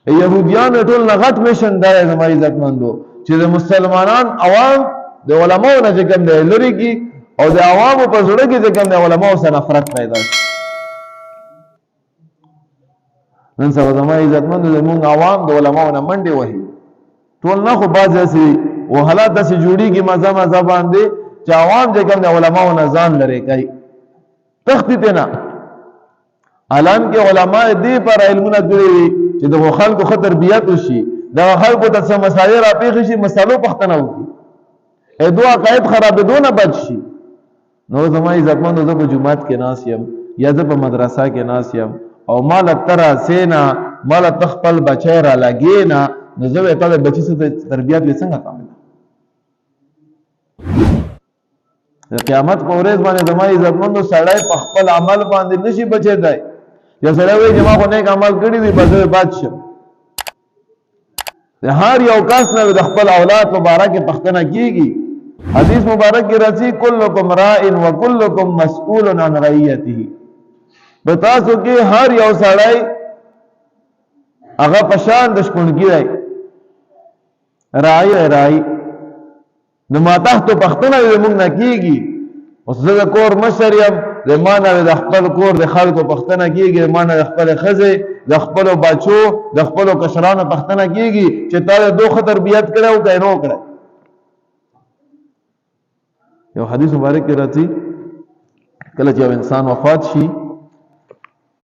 يهوديان ټول نه غټ میشن دا زما عزتمندو چې د مسلمانان عوام د علماو نه چې کوم دی لري کی او د عوامو په زړه کې چې کوم دی علماو سره نفرت پیدا شي. نن سبا زما عزتمندو زمونږ عوام د علماو نه منډې وهي ټول نه، خو بعض داسې و حالات داسې جوړېږي مزه مزه باندې چې عوام چې کوم دی علماو نه ځان لرې کوي، تختی ته نه. حالانکه علما دې پر علمونه کړي وي چې د خلکو ښه تربیت وشي، د خلکو ته څه مسایل راپېښې شي، مسلو پوښتنه وکړي، دو عقاید خرابېدو نه بچ شي. نو زما عزتمندو زه په جومات کې ناست یم یا زه په مدرسه کې ناست یم او مال ته راسې نه، مال ته خپل بچی را لګې نه، نو زه به تا د بچي څه تربیت وي څنګه کوم؟ د قیامت په ورځ باندې زما عزتمندو سړی په خپل عمل باندې نشي بچېدی. یا سړی وایي چې ما خو نیک عمل کړي دي بس زه بد شم. د هر یو کس نه د خپل اولاد مبارک پوښتنه کېږي. حدیث مبارک کې راځي کلکم راء وکلکم مسئول عن رعیته. په تاسو کې هر یو سړی هغه په شان د شپونکي دی، راعي نو ما تحت پښتنه زموږ نه کېږي. اوس زه د کور مشر یم، د ما نه د خپل کور د خلکو پښتنه کېږي، د ما نه د خپل ښځې د خپلو بچو د خپلو کشرانو پښتنه کېږي چې تا د دو ښه تربیت کړی او که یې نه کړی. یو حدیث مبارک کې راځي کله چې یو انسان وفات شي